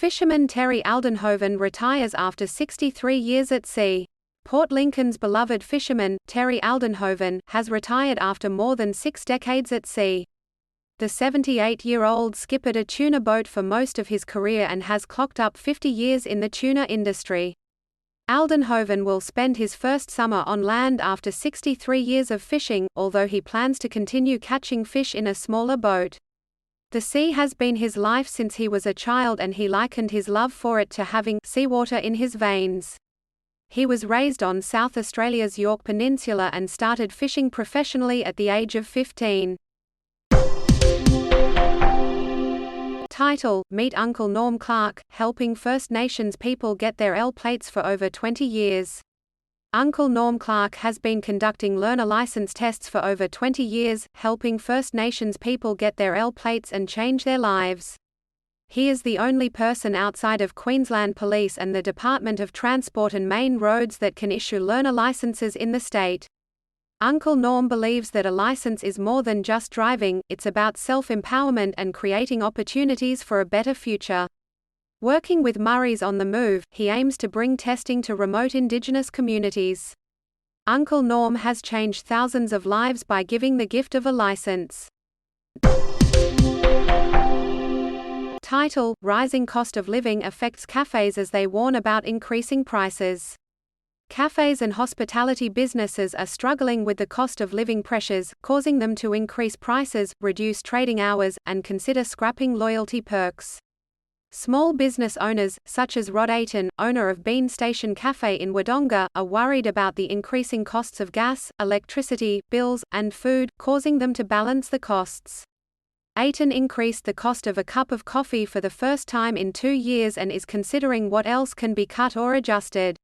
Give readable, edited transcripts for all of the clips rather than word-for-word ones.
Fisherman Terry Aldenhoven retires after 63 years at sea. Port Lincoln's beloved fisherman, Terry Aldenhoven, has retired after more than 6 decades at sea. The 78-year-old skippered a tuna boat for most of his career and has clocked up 50 years in the tuna industry. Aldenhoven will spend his first summer on land after 63 years of fishing, although he plans to continue catching fish in a smaller boat. The sea has been his life since he was a child, and he likened his love for it to having seawater in his veins. He was raised on South Australia's Yorke Peninsula and started fishing professionally at the age of 15. Title: Meet Uncle Norm Clark, helping First Nations people get their L plates for over 20 years. Uncle Norm Clark has been conducting learner license tests for over 20 years, helping First Nations people get their L plates and change their lives. He is the only person outside of Queensland Police and the Department of Transport and Main Roads that can issue learner licenses in the state. Uncle Norm believes that a license is more than just driving, it's about self-empowerment and creating opportunities for a better future. Working with Murray's on the Move, he aims to bring testing to remote Indigenous communities. Uncle Norm has changed thousands of lives by giving the gift of a license. Title: Rising cost of living affects cafes as they warn about increasing prices. Cafes and hospitality businesses are struggling with the cost of living pressures, causing them to increase prices, reduce trading hours, and consider scrapping loyalty perks. Small business owners, such as Rod Ayton, owner of Bean Station Cafe in Wodonga, are worried about the increasing costs of gas, electricity, bills, and food, causing them to balance the costs. Ayton increased the cost of a cup of coffee for the first time in 2 years and is considering what else can be cut or adjusted.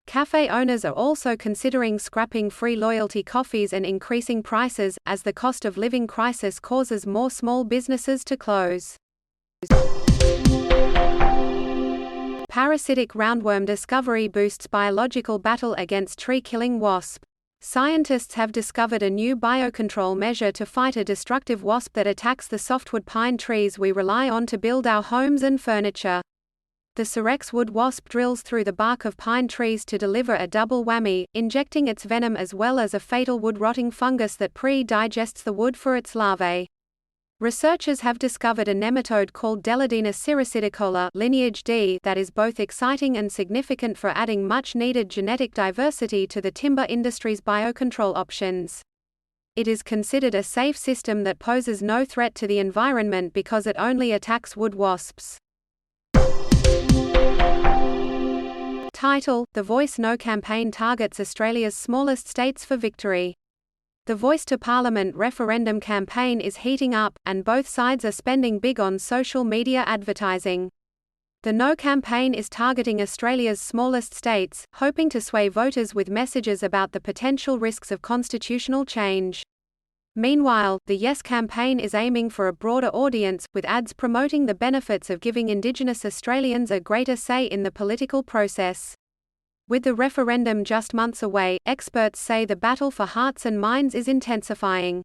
Cafe owners are also considering scrapping free loyalty coffees and increasing prices, as the cost of living crisis causes more small businesses to close. Parasitic roundworm discovery boosts biological battle against tree-killing wasp. Scientists have discovered a new biocontrol measure to fight a destructive wasp that attacks the softwood pine trees we rely on to build our homes and furniture. The Cerex wood wasp drills through the bark of pine trees to deliver a double whammy, injecting its venom as well as a fatal wood-rotting fungus that pre-digests the wood for its larvae. Researchers have discovered a nematode called Deladina cirricidicola lineage D that is both exciting and significant for adding much-needed genetic diversity to the timber industry's biocontrol options. It is considered a safe system that poses no threat to the environment because it only attacks wood wasps. Title: The Voice No campaign targets Australia's smallest states for victory. The Voice to Parliament referendum campaign is heating up, and both sides are spending big on social media advertising. The No campaign is targeting Australia's smallest states, hoping to sway voters with messages about the potential risks of constitutional change. Meanwhile, the Yes campaign is aiming for a broader audience, with ads promoting the benefits of giving Indigenous Australians a greater say in the political process. With the referendum just months away, experts say the battle for hearts and minds is intensifying.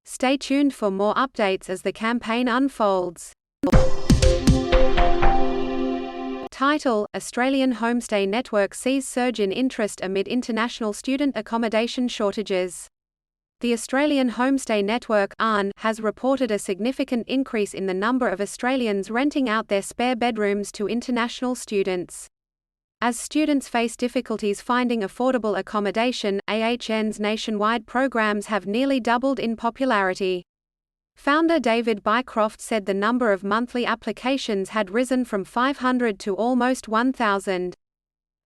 Stay tuned for more updates as the campaign unfolds. Title: Australian Homestay Network sees surge in interest amid international student accommodation shortages. The Australian Homestay Network (AHN) has reported a significant increase in the number of Australians renting out their spare bedrooms to international students. As students face difficulties finding affordable accommodation, AHN's nationwide programs have nearly doubled in popularity. Founder David Bycroft said the number of monthly applications had risen from 500 to almost 1,000.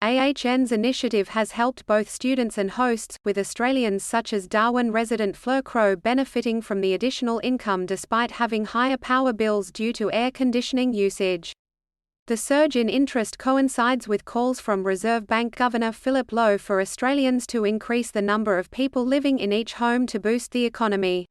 AHN's initiative has helped both students and hosts, with Australians such as Darwin resident Fleur Crow benefiting from the additional income despite having higher power bills due to air conditioning usage. The surge in interest coincides with calls from Reserve Bank Governor Philip Lowe for Australians to increase the number of people living in each home to boost the economy.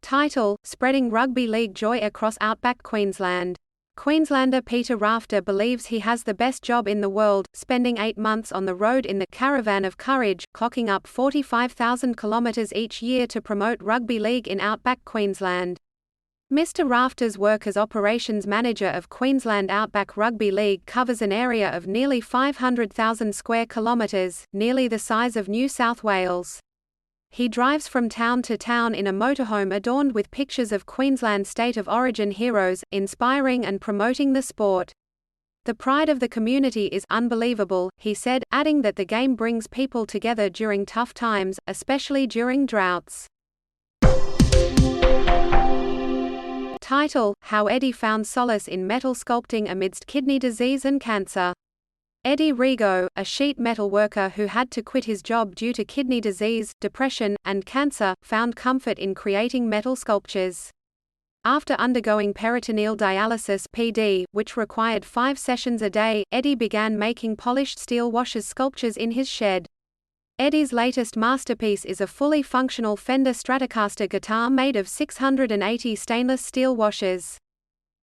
Title: Spreading rugby league joy across outback Queensland. Queenslander Peter Rafter believes he has the best job in the world, spending 8 months on the road in the Caravan of Courage, clocking up 45,000 kilometres each year to promote rugby league in outback Queensland. Mr. Rafter's work as operations manager of Queensland Outback Rugby League covers an area of nearly 500,000 square kilometres, nearly the size of New South Wales. He drives from town to town in a motorhome adorned with pictures of Queensland State of Origin heroes, inspiring and promoting the sport. "The pride of the community is unbelievable," he said, adding that the game brings people together during tough times, especially during droughts. Title: How Eddie Found Solace in Metal Sculpting Amidst Kidney Disease and Cancer. Eddie Rigo, a sheet metal worker who had to quit his job due to kidney disease, depression, and cancer, found comfort in creating metal sculptures. After undergoing peritoneal dialysis (PD), which required 5 sessions a day, Eddie began making polished steel washers sculptures in his shed. Eddie's latest masterpiece is a fully functional Fender Stratocaster guitar made of 680 stainless steel washers.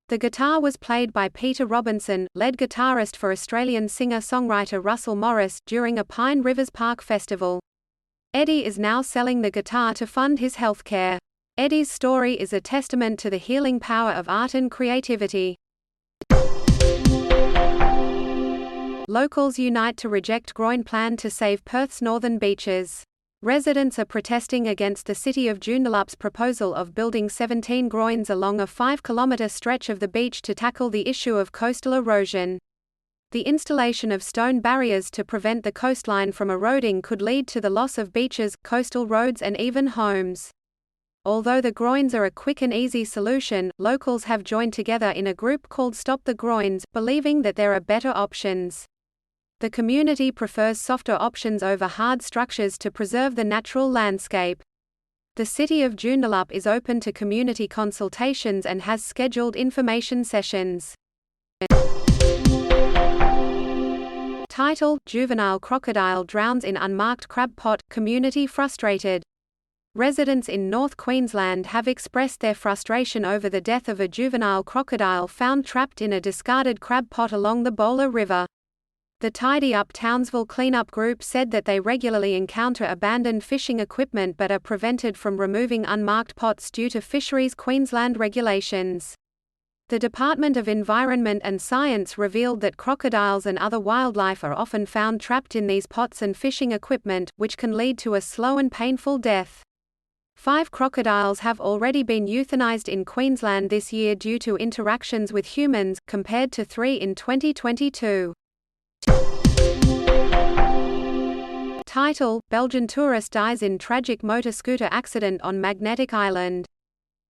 The guitar was played by Peter Robinson, lead guitarist for Australian singer-songwriter Russell Morris, during a Pine Rivers Park festival. Eddie is now selling the guitar to fund his healthcare. Eddie's story is a testament to the healing power of art and creativity. Locals unite to reject groin plan to save Perth's northern beaches. Residents are protesting against the City of Joondalup's proposal of building 17 groins along a 5-kilometre stretch of the beach to tackle the issue of coastal erosion. The installation of stone barriers to prevent the coastline from eroding could lead to the loss of beaches, coastal roads and even homes. Although the groins are a quick and easy solution, locals have joined together in a group called Stop the Groins, believing that there are better options. The community prefers softer options over hard structures to preserve the natural landscape. The City of Joondalup is open to community consultations and has scheduled information sessions. Title: Juvenile crocodile drowns in unmarked crab pot, community frustrated. Residents in North Queensland have expressed their frustration over the death of a juvenile crocodile found trapped in a discarded crab pot along the Bowler River. The Tidy Up Townsville cleanup group said that they regularly encounter abandoned fishing equipment but are prevented from removing unmarked pots due to Fisheries Queensland regulations. The Department of Environment and Science revealed that crocodiles and other wildlife are often found trapped in these pots and fishing equipment, which can lead to a slow and painful death. 5 crocodiles have already been euthanized in Queensland this year due to interactions with humans, compared to 3 in 2022. Title: Belgian tourist dies in tragic motor scooter accident on Magnetic Island.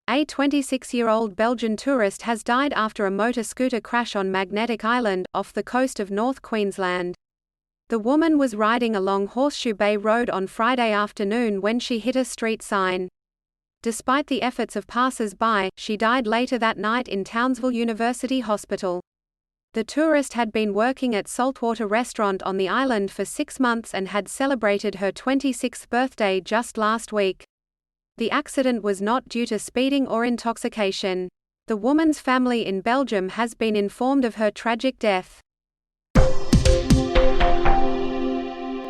A 26-year-old Belgian tourist has died after a motor scooter crash on Magnetic Island, off the coast of North Queensland. The woman was riding along Horseshoe Bay Road on Friday afternoon when she hit a street sign. Despite the efforts of passers-by, she died later that night in Townsville University Hospital. The tourist had been working at Saltwater Restaurant on the island for 6 months and had celebrated her 26th birthday just last week. The accident was not due to speeding or intoxication. The woman's family in Belgium has been informed of her tragic death.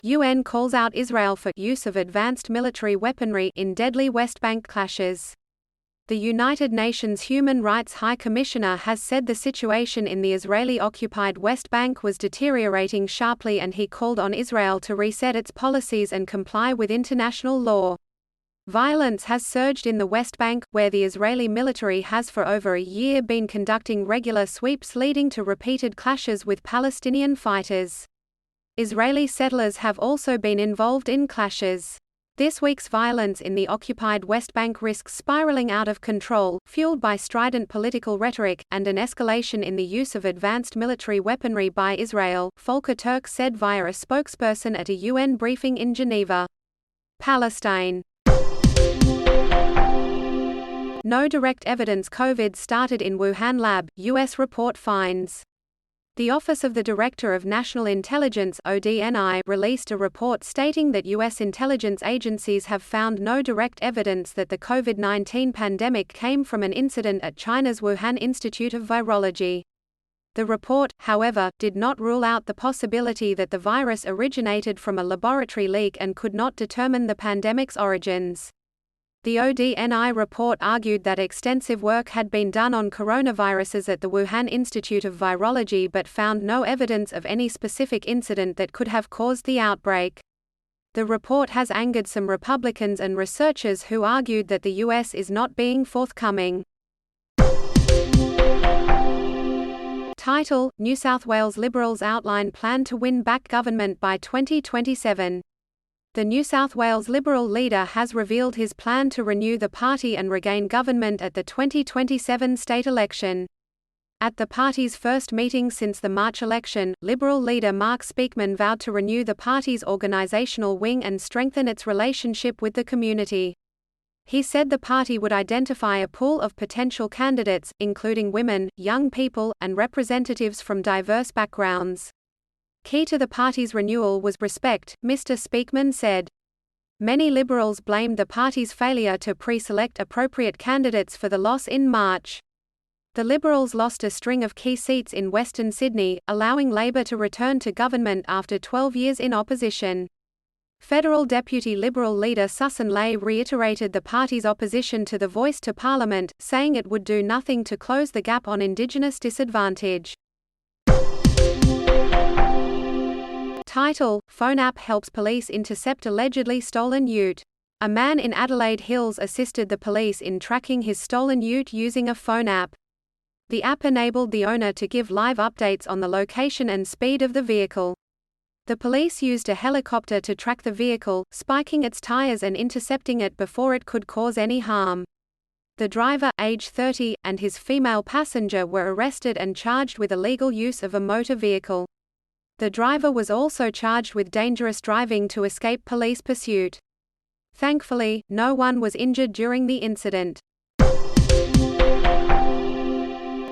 UN calls out Israel for use of advanced military weaponry in deadly West Bank clashes. The United Nations Human Rights High Commissioner has said the situation in the Israeli-occupied West Bank was deteriorating sharply, and he called on Israel to reset its policies and comply with international law. Violence has surged in the West Bank, where the Israeli military has for over a year been conducting regular sweeps leading to repeated clashes with Palestinian fighters. Israeli settlers have also been involved in clashes. This week's violence in the occupied West Bank risks spiraling out of control, fueled by strident political rhetoric, and an escalation in the use of advanced military weaponry by Israel, Volker Turk said via a spokesperson at a UN briefing in Geneva. Palestine. No direct evidence COVID started in Wuhan lab, US report finds. The Office of the Director of National Intelligence (ODNI) released a report stating that U.S. intelligence agencies have found no direct evidence that the COVID-19 pandemic came from an incident at China's Wuhan Institute of Virology. The report, however, did not rule out the possibility that the virus originated from a laboratory leak and could not determine the pandemic's origins. The ODNI report argued that extensive work had been done on coronaviruses at the Wuhan Institute of Virology but found no evidence of any specific incident that could have caused the outbreak. The report has angered some Republicans and researchers who argued that the U.S. is not being forthcoming. Title: New South Wales Liberals outline plan to win back government by 2027. The New South Wales Liberal leader has revealed his plan to renew the party and regain government at the 2027 state election. At the party's first meeting since the March election, Liberal leader Mark Speakman vowed to renew the party's organisational wing and strengthen its relationship with the community. He said the party would identify a pool of potential candidates, including women, young people, and representatives from diverse backgrounds. Key to the party's renewal was respect, Mr. Speakman said. Many Liberals blamed the party's failure to pre-select appropriate candidates for the loss in March. The Liberals lost a string of key seats in Western Sydney, allowing Labor to return to government after 12 years in opposition. Federal Deputy Liberal leader Sussan Ley reiterated the party's opposition to the Voice to Parliament, saying it would do nothing to close the gap on Indigenous disadvantage. Title: Phone app helps police intercept allegedly stolen ute. A man in Adelaide Hills assisted the police in tracking his stolen ute using a phone app. The app enabled the owner to give live updates on the location and speed of the vehicle. The police used a helicopter to track the vehicle, spiking its tires and intercepting it before it could cause any harm. The driver, age 30, and his female passenger were arrested and charged with illegal use of a motor vehicle. The driver was also charged with dangerous driving to escape police pursuit. Thankfully, no one was injured during the incident.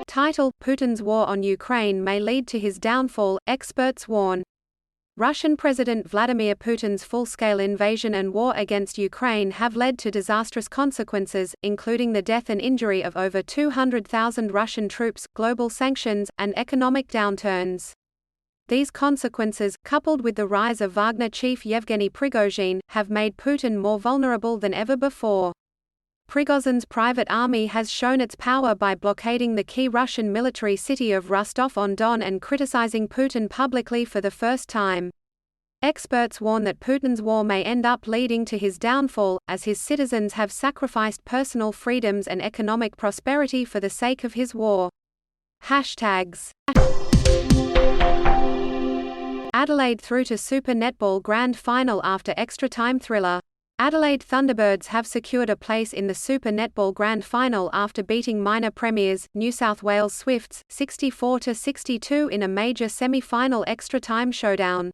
Title: Putin's war on Ukraine may lead to his downfall, experts warn. Russian President Vladimir Putin's full-scale invasion and war against Ukraine have led to disastrous consequences, including the death and injury of over 200,000 Russian troops, global sanctions, and economic downturns. These consequences, coupled with the rise of Wagner chief Yevgeny Prigozhin, have made Putin more vulnerable than ever before. Prigozhin's private army has shown its power by blockading the key Russian military city of Rostov-on-Don and criticizing Putin publicly for the first time. Experts warn that Putin's war may end up leading to his downfall, as his citizens have sacrificed personal freedoms and economic prosperity for the sake of his war. Hashtags. Adelaide through to Super Netball Grand Final after extra-time thriller. Adelaide Thunderbirds have secured a place in the Super Netball Grand Final after beating minor premiers, New South Wales Swifts, 64-62 in a major semi-final extra-time showdown.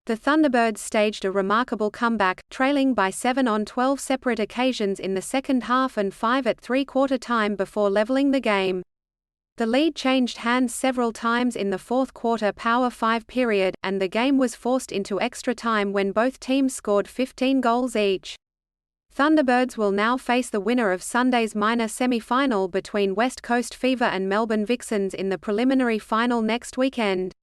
The Thunderbirds staged a remarkable comeback, trailing by 7 on 12 separate occasions in the second half and 5 at three-quarter time before levelling the game. The lead changed hands several times in the fourth quarter Power 5 period, and the game was forced into extra time when both teams scored 15 goals each. Thunderbirds will now face the winner of Sunday's minor semi-final between West Coast Fever and Melbourne Vixens in the preliminary final next weekend.